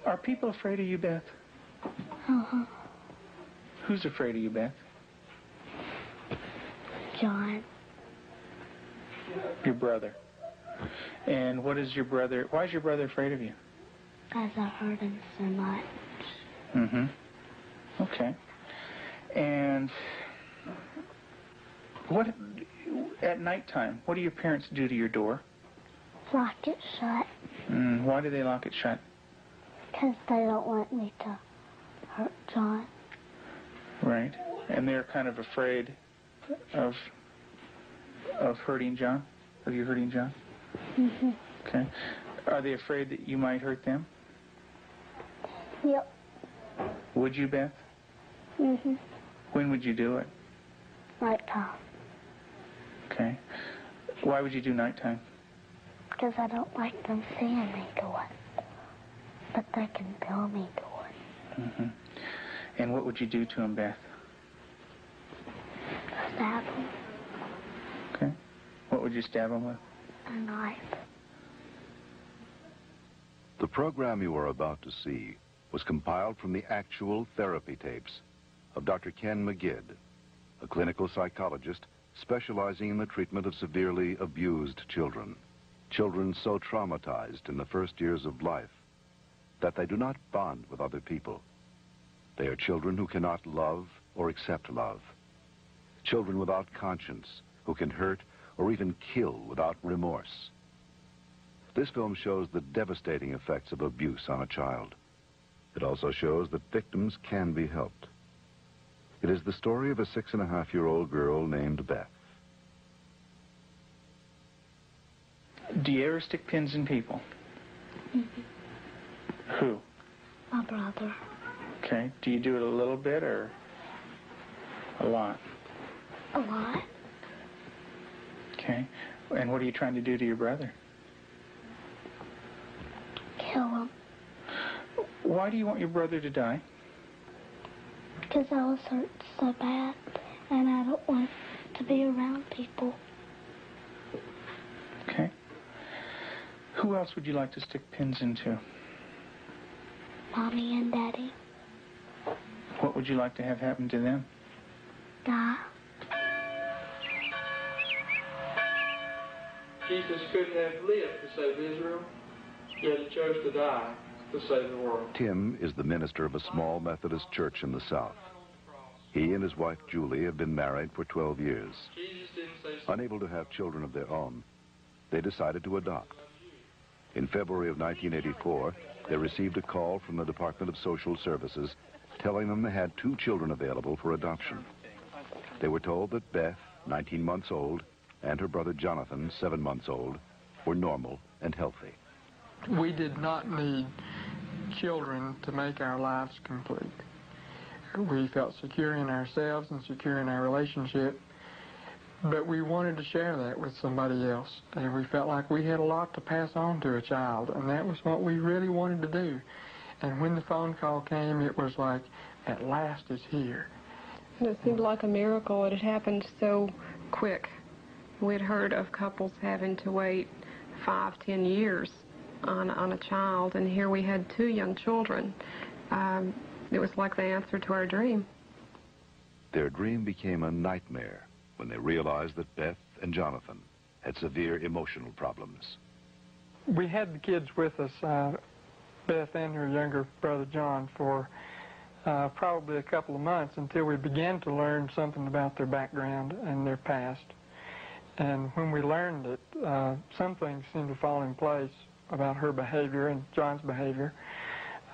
Are people afraid of you, Beth? Uh-huh. Who's afraid of you, Beth? John. Your brother. And what is your brother, why is your brother afraid of you? Because I hurt him so much. Mm-hmm. Okay. And what, at nighttime, what do your parents do to your door? Lock it shut. Why do they lock it shut? Because they don't want me to hurt John. Right. And they're kind of afraid of hurting John? Of you hurting John? Mm-hmm. Okay. Are they afraid that you might hurt them? Yep. Would you, Beth? Mm-hmm. When would you do it? Nighttime. Okay. Why would you do nighttime? Because I don't like them seeing me do it. But they can feel me do it. Mm-hmm. And what would you do to him, Beth? Stab him. Okay. What would you stab him with? A knife. The program you are about to see was compiled from the actual therapy tapes of Dr. Ken McGidd, a clinical psychologist specializing in the treatment of severely abused children. Children so traumatized in the first years of life that they do not bond with other people. They are children who cannot love or accept love. Children without conscience who can hurt or even kill without remorse. This film shows the devastating effects of abuse on a child. It also shows that victims can be helped. It is the story of a 6.5-year-old girl named Beth. Do you ever stick pins in people? Mm-hmm. Who? My brother. Okay. Do you do it a little bit or a lot? A lot. Okay. And what are you trying to do to your brother? Kill him. Why do you want your brother to die? Because I was hurt so bad, and I don't want to be around people. Okay. Who else would you like to stick pins into? Mommy and Daddy. What would you like to have happen to them? Die. Jesus couldn't have lived to save Israel, yet he chose to die to save the world. Tim is the minister of a small Methodist church in the South. He and his wife Julie have been married for 12 years. Unable to have children of their own, they decided to adopt. In February of 1984, they received a call from the Department of Social Services telling them they had 2 children available for adoption. They were told that Beth, 19 months old, and her brother Jonathan, 7 months old, were normal and healthy. We did not need children to make our lives complete. We felt secure in ourselves and secure in our relationship, but we wanted to share that with somebody else, and we felt like we had a lot to pass on to a child, and that was what we really wanted to do. And when the phone call came, it was like, at last it's here. And it seemed like a miracle. It had happened so quick. We'd heard of couples having to wait 5, 10 years on a child, and here we had 2 young children. It was like the answer to our dream. Their dream became a nightmare when they realized that Beth and Jonathan had severe emotional problems. We had the kids with us, Beth and her younger brother John, for probably a couple of months until we began to learn something about their background and their past. And when we learned it, some things seemed to fall in place about her behavior and John's behavior.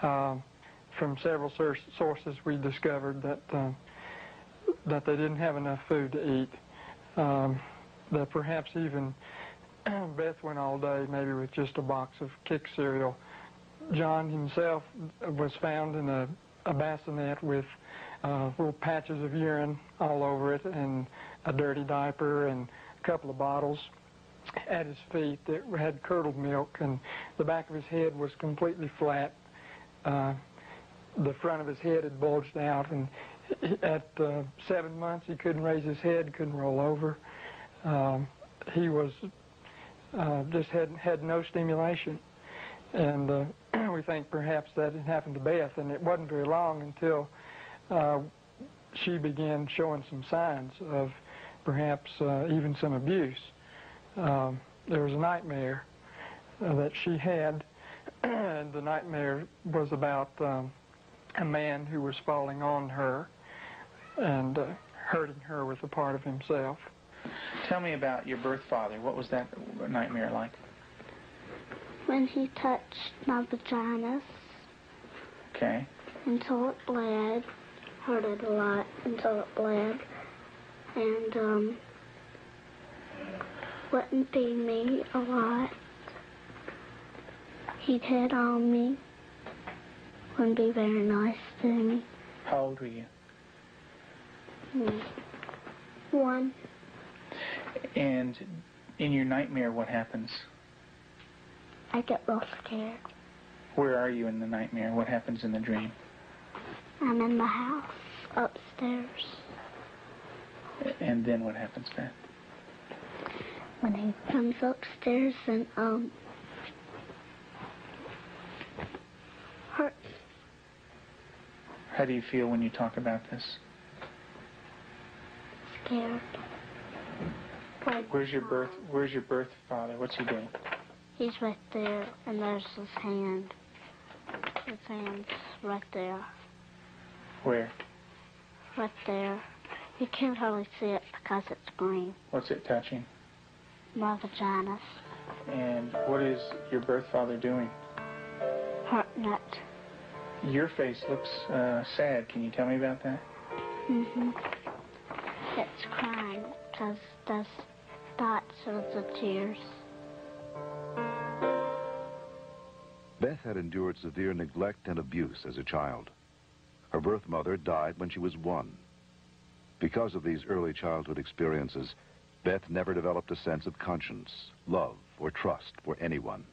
From several sources, we discovered that that they didn't have enough food to eat. That perhaps even Beth went all day maybe with just a box of Kick cereal. John himself was found in a bassinet with little patches of urine all over it and a dirty diaper and a couple of bottles at his feet that had curdled milk, and the back of his head was completely flat. The front of his head had bulged out, and at 7 months he couldn't raise his head, couldn't roll over. He was just had no stimulation, and we we think perhaps that had happened to Beth, and it wasn't very long until she began showing some signs of perhaps even some abuse. There was a nightmare that she had, and the nightmare was about a man who was falling on her and hurting her with a part of himself. Tell me about your birth father. What was that nightmare like? When he touched my vaginas Okay. until it bled, hurt it a lot until it bled, and wouldn't feed me a lot. He'd hit on me, wouldn't be very nice to me. How old were you? 1. And in your nightmare, what happens? I get real scared. Where are you in the nightmare? What happens in the dream? I'm in the house, upstairs. And then what happens, Beth? When he comes upstairs and, hurt. How do you feel when you talk about this? Scared. Like, Where's your birth father? What's he doing? he's right there, and there's his hand. His hand's right there. Where? Right there. You can't hardly see it because it's green. What's it touching? My vaginas. And what is your birth father doing? Hurting it. Your face looks sad. Can you tell me about that? It's crying because there's dots of the tears. Beth had endured severe neglect and abuse as a child. Her birth mother died when she was 1. Because of these early childhood experiences, Beth never developed a sense of conscience, love, or trust for anyone.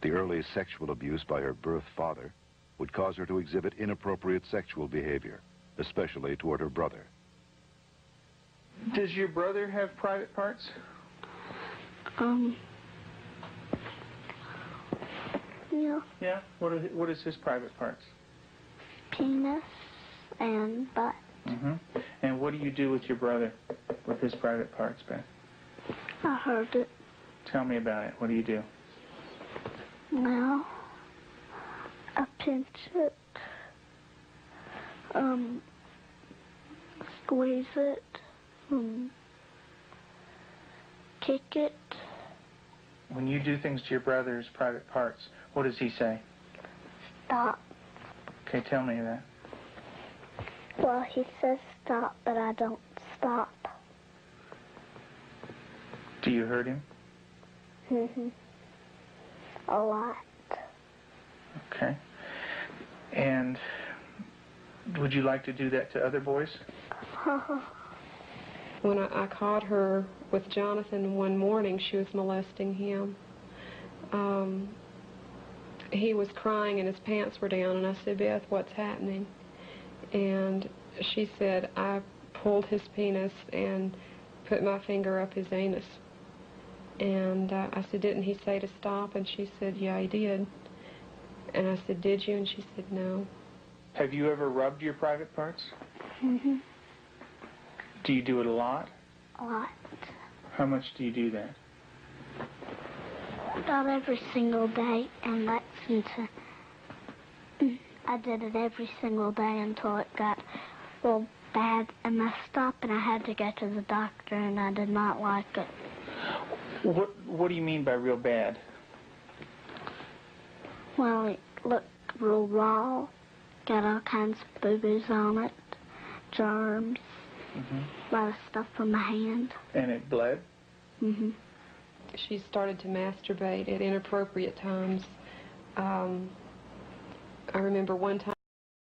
The early sexual abuse by her birth father would cause her to exhibit inappropriate sexual behavior, especially toward her brother. Does your brother have private parts? Yeah. Yeah. What is his private parts? Penis and butt. And what do you do with your brother with his private parts, Beth? I heard it. Tell me about it. What do you do? Well, I pinch it, squeeze it, kick it. When you do things to your brother's private parts, what does he say? Stop. Okay, tell me that. Well, he says stop, but I don't stop. Do you hurt him? A lot. Okay. And would you like to do that to other boys? When I caught her with Jonathan one morning, she was molesting him. He was crying and his pants were down, and I said, Beth, what's happening? And she said, I pulled his penis and put my finger up his anus. And I said, didn't he say to stop? And she said, yeah, he did. And I said, did you? And she said, no. Have you ever rubbed your private parts? Do you do it a lot? A lot. How much do you do that? About every single day in Lexington. I did it every single day until it got real bad and messed up, and I had to go to the doctor, and I did not like it. What do you mean by real bad? Well, it looked real raw, got all kinds of boo-boos on it, germs, a lot of stuff from my hand. And it bled? She started to masturbate at inappropriate times. I remember one time